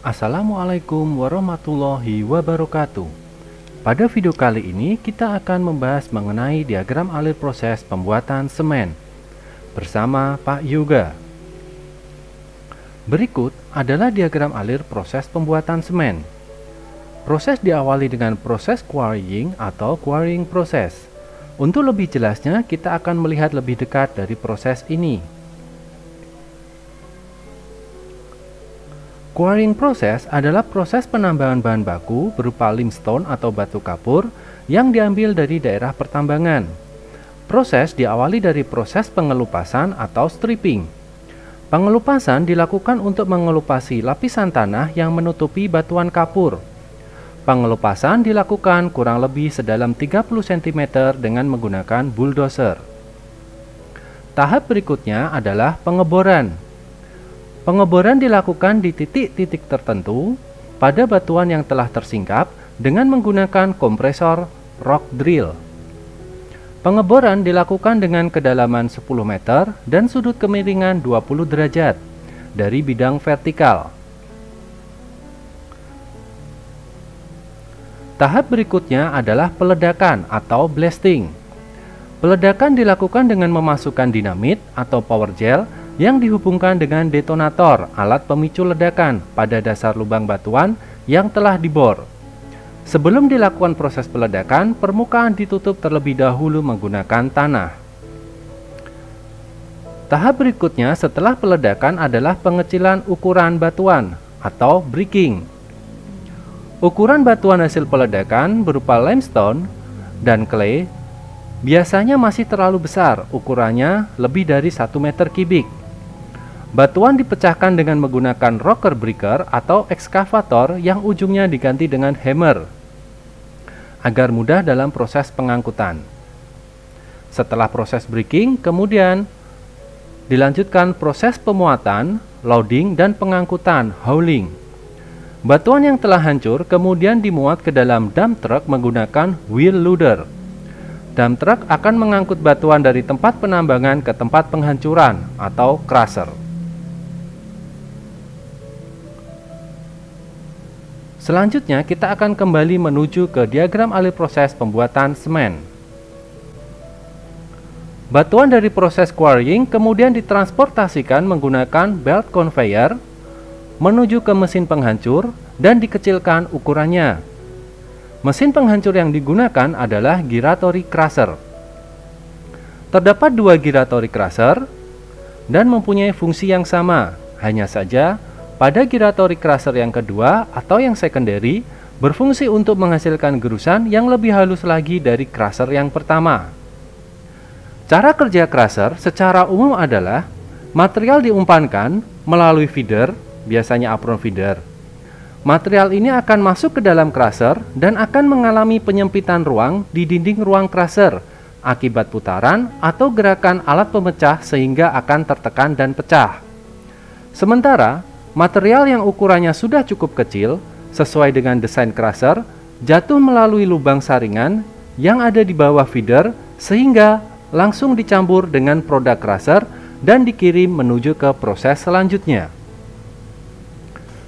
Assalamualaikum warahmatullahi wabarakatuh. Pada video kali ini kita akan membahas mengenai diagram alir proses pembuatan semen bersama Pak Yoga. Berikut adalah diagram alir proses pembuatan semen. Proses diawali dengan proses quarrying atau quarrying proses. Untuk lebih jelasnya, kita akan melihat lebih dekat dari proses ini. Quarrying proses adalah proses penambangan bahan baku berupa limestone atau batu kapur yang diambil dari daerah pertambangan. Proses diawali dari proses pengelupasan atau stripping. Pengelupasan dilakukan untuk mengelupasi lapisan tanah yang menutupi batuan kapur. Pengelupasan dilakukan kurang lebih sedalam 30 cm dengan menggunakan bulldozer. Tahap berikutnya adalah pengeboran. Pengeboran dilakukan di titik-titik tertentu pada batuan yang telah tersingkap dengan menggunakan kompresor rock drill. Pengeboran dilakukan dengan kedalaman 10 meter dan sudut kemiringan 20 derajat dari bidang vertikal. Tahap berikutnya adalah peledakan atau blasting. Peledakan dilakukan dengan memasukkan dinamit atau power gel yang dihubungkan dengan detonator alat pemicu ledakan pada dasar lubang batuan yang telah dibor. Sebelum dilakukan proses peledakan, permukaan ditutup terlebih dahulu menggunakan tanah. Tahap berikutnya setelah peledakan adalah pengecilan ukuran batuan atau breaking. Ukuran batuan hasil peledakan berupa limestone dan clay biasanya masih terlalu besar, ukurannya lebih dari 1 meter kubik. Batuan dipecahkan dengan menggunakan rocker breaker atau ekskavator yang ujungnya diganti dengan hammer agar mudah dalam proses pengangkutan. Setelah proses breaking, kemudian dilanjutkan proses pemuatan, loading, dan pengangkutan hauling. Batuan yang telah hancur kemudian dimuat ke dalam dump truck menggunakan wheel loader. Dump truck akan mengangkut batuan dari tempat penambangan ke tempat penghancuran atau crusher. Selanjutnya kita akan kembali menuju ke diagram alir proses pembuatan semen. Batuan dari proses quarrying kemudian ditransportasikan menggunakan belt conveyor menuju ke mesin penghancur dan dikecilkan ukurannya. Mesin penghancur yang digunakan adalah giratory crusher. Terdapat dua giratory crusher dan mempunyai fungsi yang sama, hanya saja pada giratory crusher yang kedua atau yang secondary berfungsi untuk menghasilkan gerusan yang lebih halus lagi dari crusher yang pertama. Cara kerja crusher secara umum adalah material diumpankan melalui feeder, biasanya apron feeder. Material ini akan masuk ke dalam crusher dan akan mengalami penyempitan ruang di dinding ruang crusher akibat putaran atau gerakan alat pemecah sehingga akan tertekan dan pecah. Sementara material yang ukurannya sudah cukup kecil, sesuai dengan desain crusher, jatuh melalui lubang saringan yang ada di bawah feeder sehingga langsung dicampur dengan produk crusher dan dikirim menuju ke proses selanjutnya.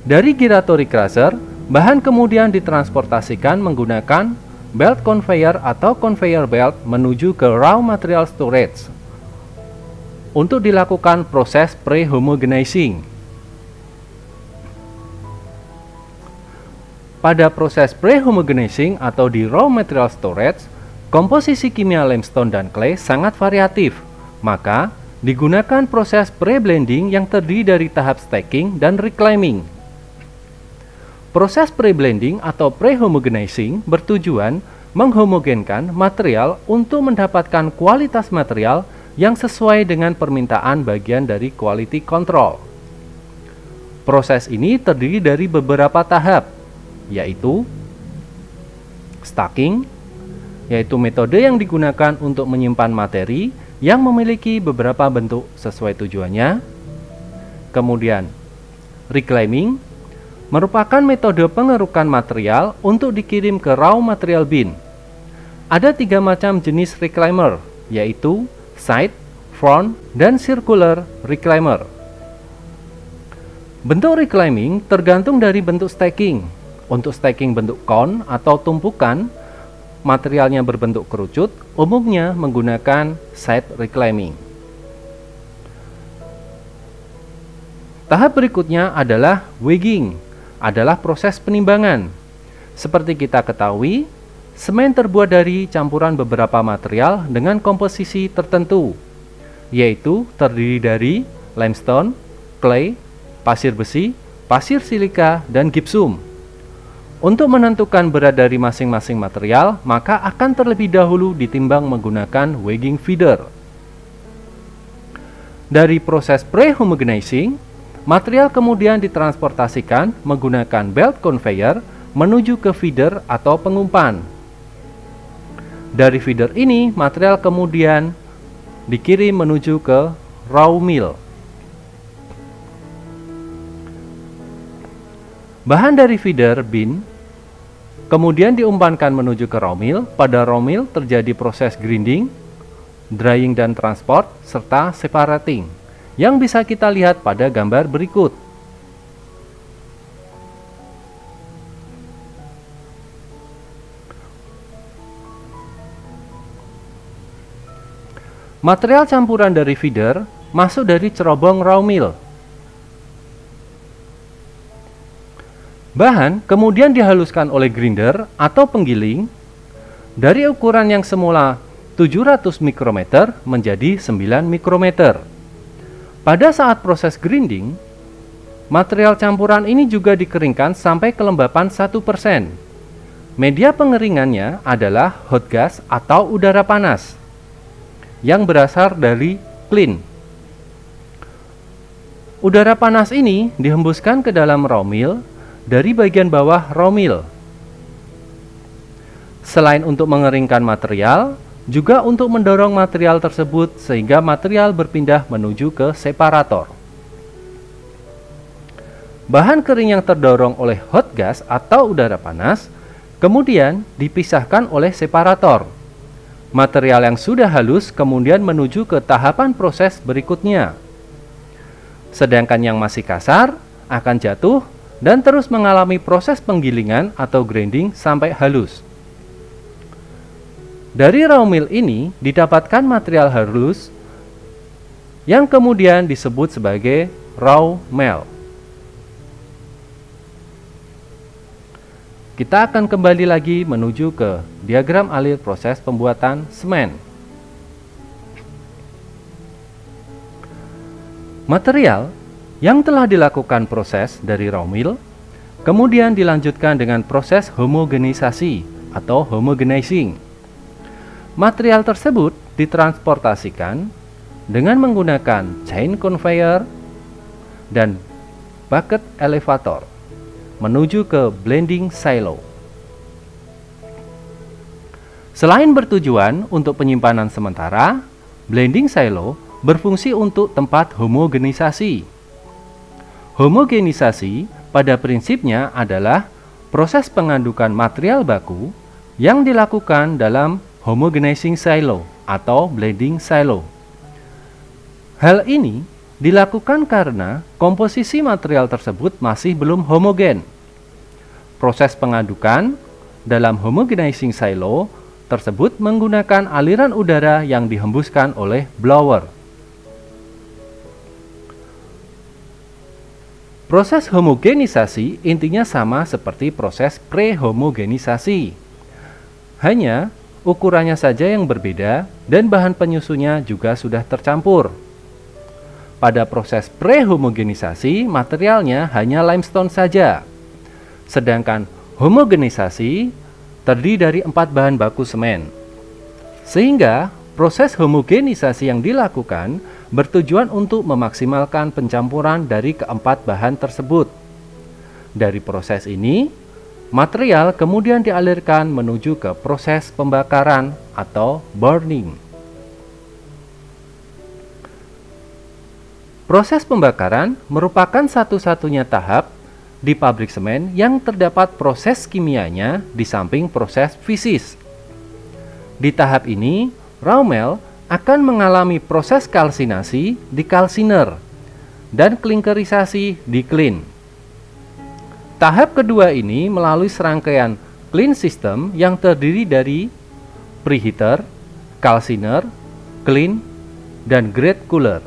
Dari giratory crusher, bahan kemudian ditransportasikan menggunakan belt conveyor atau conveyor belt menuju ke raw material storage untuk dilakukan proses pre-homogenizing. Pada proses pre-homogenizing atau di raw material storage, komposisi kimia limestone dan clay sangat variatif, maka digunakan proses pre-blending yang terdiri dari tahap stacking dan reclaiming. Proses pre-blending atau pre-homogenizing bertujuan menghomogenkan material untuk mendapatkan kualitas material yang sesuai dengan permintaan bagian dari quality control. Proses ini terdiri dari beberapa tahap, yaitu stacking, yaitu metode yang digunakan untuk menyimpan materi yang memiliki beberapa bentuk sesuai tujuannya. Kemudian reclaiming merupakan metode pengerukan material untuk dikirim ke raw material bin. Ada 3 macam jenis reclaimer, yaitu side, front, dan circular reclaimer. Bentuk reclaiming tergantung dari bentuk stacking. Untuk stacking bentuk cone atau tumpukan, materialnya berbentuk kerucut, umumnya menggunakan side reclaiming. Tahap berikutnya adalah weighing, adalah proses penimbangan. Seperti kita ketahui, semen terbuat dari campuran beberapa material dengan komposisi tertentu, yaitu terdiri dari limestone, clay, pasir besi, pasir silika, dan gypsum. Untuk menentukan berat dari masing-masing material, maka akan terlebih dahulu ditimbang menggunakan weighing feeder. Dari proses pre-homogenizing, material kemudian ditransportasikan menggunakan belt conveyor menuju ke feeder atau pengumpan. Dari feeder ini, material kemudian dikirim menuju ke raw mill. Bahan dari feeder bin kemudian diumpankan menuju ke raw mill. Pada raw mill terjadi proses grinding, drying dan transport, serta separating, yang bisa kita lihat pada gambar berikut. Material campuran dari feeder masuk dari cerobong raw mill. Bahan kemudian dihaluskan oleh grinder atau penggiling dari ukuran yang semula 700 mikrometer menjadi 9 mikrometer. Pada saat proses grinding, material campuran ini juga dikeringkan sampai kelembapan 1%. Media pengeringannya adalah hot gas atau udara panas yang berasal dari clean. Udara panas ini dihembuskan ke dalam raw mill dari bagian bawah raw mill. Selain untuk mengeringkan material, juga untuk mendorong material tersebut sehingga material berpindah menuju ke separator. Bahan kering yang terdorong oleh hot gas atau udara panas kemudian dipisahkan oleh separator. Material yang sudah halus kemudian menuju ke tahapan proses berikutnya. Sedangkan yang masih kasar akan jatuh dan terus mengalami proses penggilingan atau grinding sampai halus. Dari raw mill ini didapatkan material halus yang kemudian disebut sebagai raw melt. Kita akan kembali lagi menuju ke diagram alir proses pembuatan semen. Material yang telah dilakukan proses dari raw mill kemudian dilanjutkan dengan proses homogenisasi atau homogenizing. Material tersebut ditransportasikan dengan menggunakan chain conveyor dan bucket elevator menuju ke blending silo. Selain bertujuan untuk penyimpanan sementara, blending silo berfungsi untuk tempat homogenisasi. Homogenisasi pada prinsipnya adalah proses pengadukan material baku yang dilakukan dalam homogenizing silo atau blending silo. Hal ini dilakukan karena komposisi material tersebut masih belum homogen. Proses pengadukan dalam homogenizing silo tersebut menggunakan aliran udara yang dihembuskan oleh blower. Proses homogenisasi intinya sama seperti proses pre-homogenisasi. Hanya ukurannya saja yang berbeda dan bahan penyusunnya juga sudah tercampur. Pada proses pre-homogenisasi, materialnya hanya limestone saja. Sedangkan homogenisasi terdiri dari 4 bahan baku semen. Sehingga proses homogenisasi yang dilakukan bertujuan untuk memaksimalkan pencampuran dari keempat bahan tersebut. Dari proses ini, material kemudian dialirkan menuju ke proses pembakaran atau burning. Proses pembakaran merupakan satu-satunya tahap di pabrik semen yang terdapat proses kimianya di samping proses fisis. Di tahap ini, raw melt akan mengalami proses kalsinasi di kalsiner, dan klinkerisasi di clean. Tahap kedua ini melalui serangkaian clean system yang terdiri dari preheater, calciner, clean, dan grade cooler.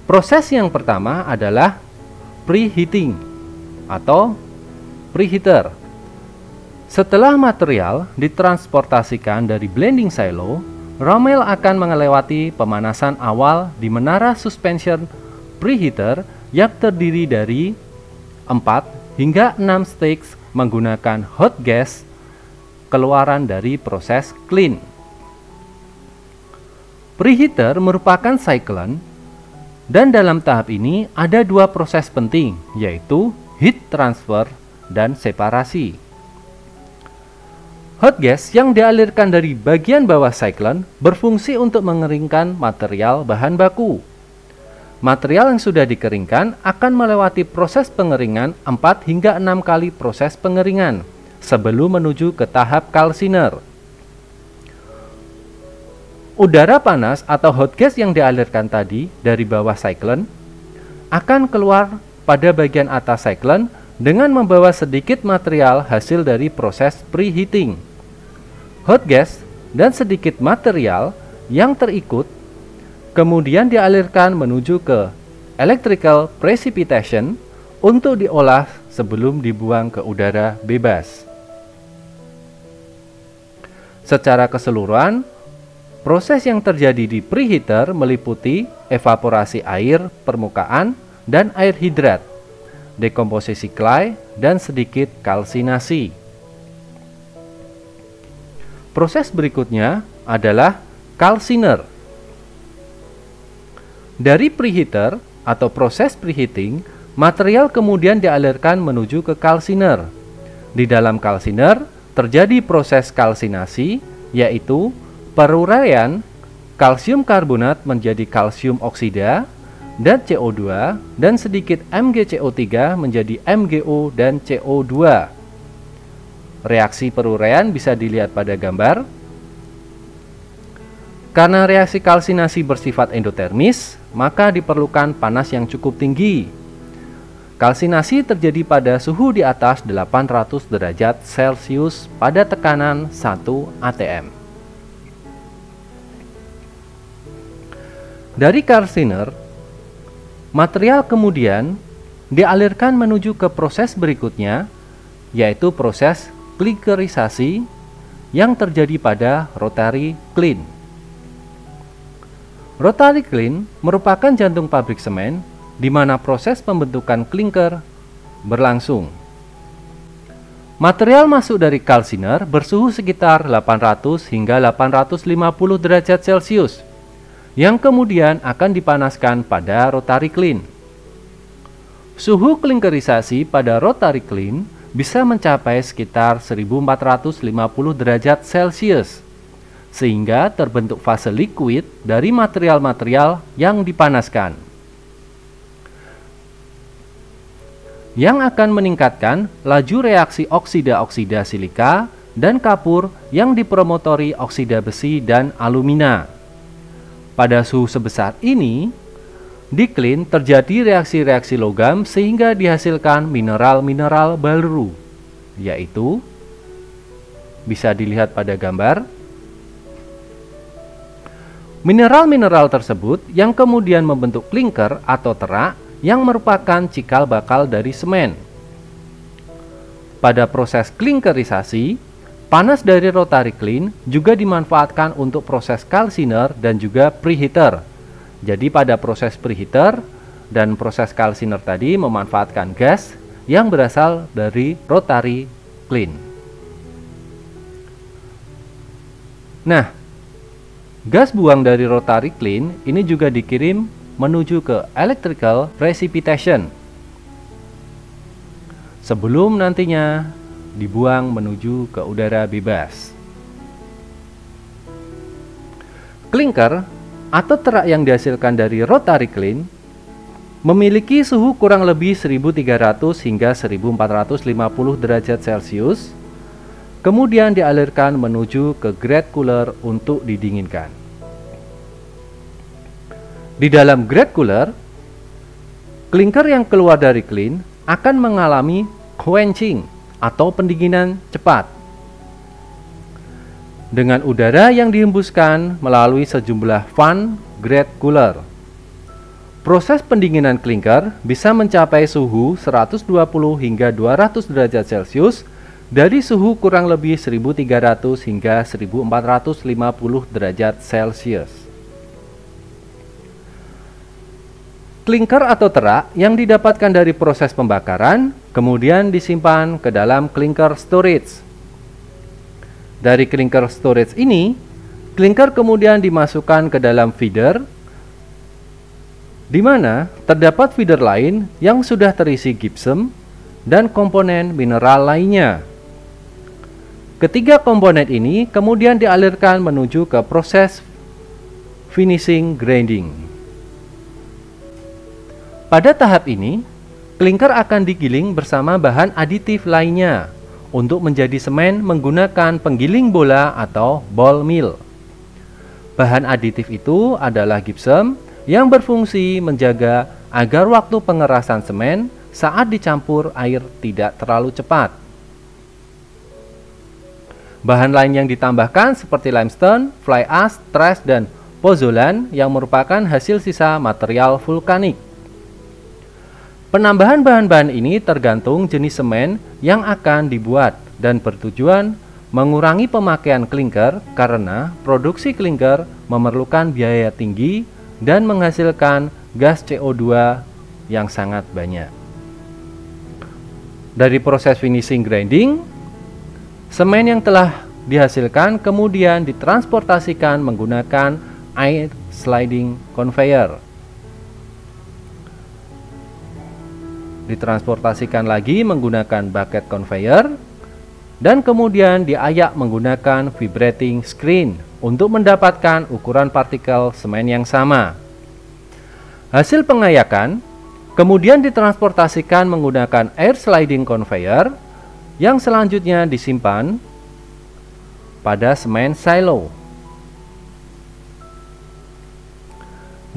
Proses yang pertama adalah preheating atau preheater. Setelah material ditransportasikan dari blending silo, Rommel akan melewati pemanasan awal di menara suspension preheater yang terdiri dari 4 hingga 6 stakes menggunakan hot gas keluaran dari proses clean. Preheater merupakan cyclone, dan dalam tahap ini ada dua proses penting, yaitu heat transfer dan separasi. Hot gas yang dialirkan dari bagian bawah cyclone berfungsi untuk mengeringkan material bahan baku. Material yang sudah dikeringkan akan melewati proses pengeringan 4 hingga 6 kali proses pengeringan sebelum menuju ke tahap calciner. Udara panas atau hot gas yang dialirkan tadi dari bawah cyclone akan keluar pada bagian atas cyclone dengan membawa sedikit material hasil dari proses preheating. Hot gas dan sedikit material yang terikut kemudian dialirkan menuju ke electrical precipitation untuk diolah sebelum dibuang ke udara bebas. Secara keseluruhan, proses yang terjadi di preheater meliputi evaporasi air permukaan dan air hidrat, dekomposisi clay, dan sedikit kalsinasi. Proses berikutnya adalah calciner. Dari preheater atau proses preheating, material kemudian dialirkan menuju ke calciner. Di dalam calciner terjadi proses kalsinasi, yaitu peruraian kalsium karbonat menjadi kalsium oksida dan CO2 dan sedikit MgCO3 menjadi MgO dan CO2. Reaksi peruraian bisa dilihat pada gambar. Karena reaksi kalsinasi bersifat endotermis, maka diperlukan panas yang cukup tinggi. Kalsinasi terjadi pada suhu di atas 800 derajat Celcius pada tekanan 1 atm. Dari calciner, material kemudian dialirkan menuju ke proses berikutnya, yaitu proses klinkerisasi yang terjadi pada rotary kiln. Rotary kiln merupakan jantung pabrik semen di mana proses pembentukan klinker berlangsung. Material masuk dari calciner bersuhu sekitar 800 hingga 850 derajat Celcius yang kemudian akan dipanaskan pada rotary kiln. Suhu klinkerisasi pada rotary kiln bisa mencapai sekitar 1450 derajat Celcius sehingga terbentuk fase liquid dari material-material yang dipanaskan, yang akan meningkatkan laju reaksi oksida-oksida silika dan kapur yang dipromotori oksida besi dan alumina. Pada suhu sebesar ini, di kiln terjadi reaksi-reaksi logam sehingga dihasilkan mineral-mineral baru, yaitu bisa dilihat pada gambar. Mineral-mineral tersebut yang kemudian membentuk klinker atau terak yang merupakan cikal bakal dari semen. Pada proses klinkerisasi, panas dari rotary kiln juga dimanfaatkan untuk proses calciner dan juga preheater. Jadi pada proses preheater dan proses calciner tadi memanfaatkan gas yang berasal dari rotary kiln. Nah, gas buang dari rotary kiln ini juga dikirim menuju ke electrical precipitation sebelum nantinya dibuang menuju ke udara bebas. Klinker atau terak yang dihasilkan dari rotary kiln memiliki suhu kurang lebih 1300 hingga 1450 derajat Celcius, kemudian dialirkan menuju ke grade cooler untuk didinginkan. Di dalam grade cooler, klinker yang keluar dari klin akan mengalami quenching atau pendinginan cepat dengan udara yang dihembuskan melalui sejumlah fan grade cooler. Proses pendinginan klinker bisa mencapai suhu 120 hingga 200 derajat Celcius dari suhu kurang lebih 1300 hingga 1450 derajat Celcius. Klinker atau terak yang didapatkan dari proses pembakaran kemudian disimpan ke dalam klinker storage. Dari klinker storage ini, klinker kemudian dimasukkan ke dalam feeder, di mana terdapat feeder lain yang sudah terisi gypsum dan komponen mineral lainnya. Ketiga komponen ini kemudian dialirkan menuju ke proses finishing grinding. Pada tahap ini, klinker akan digiling bersama bahan aditif lainnya untuk menjadi semen menggunakan penggiling bola atau ball mill. Bahan aditif itu adalah gypsum yang berfungsi menjaga agar waktu pengerasan semen saat dicampur air tidak terlalu cepat. Bahan lain yang ditambahkan seperti limestone, fly ash, trash, dan pozzolan yang merupakan hasil sisa material vulkanik. Penambahan bahan-bahan ini tergantung jenis semen yang akan dibuat dan bertujuan mengurangi pemakaian klinker karena produksi klinker memerlukan biaya tinggi dan menghasilkan gas CO2 yang sangat banyak. Dari proses finishing grinding, semen yang telah dihasilkan kemudian ditransportasikan menggunakan air sliding conveyor. Ditransportasikan lagi menggunakan bucket conveyor dan kemudian diayak menggunakan vibrating screen untuk mendapatkan ukuran partikel semen yang sama. Hasil pengayakan kemudian ditransportasikan menggunakan air sliding conveyor yang selanjutnya disimpan pada semen silo.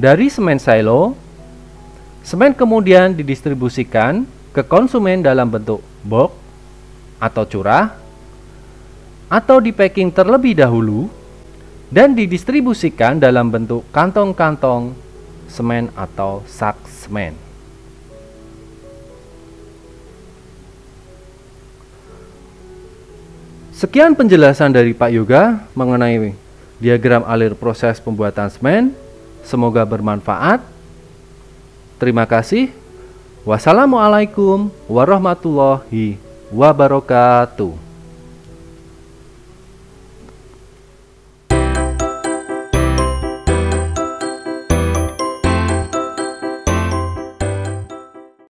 Dari semen silo, semen kemudian didistribusikan ke konsumen dalam bentuk bulk atau curah, atau di packing terlebih dahulu dan didistribusikan dalam bentuk kantong-kantong semen atau sak semen. Sekian penjelasan dari Pak Yoga mengenai diagram alir proses pembuatan semen. Semoga bermanfaat. Terima kasih. Wassalamualaikum warahmatullahi wabarakatuh.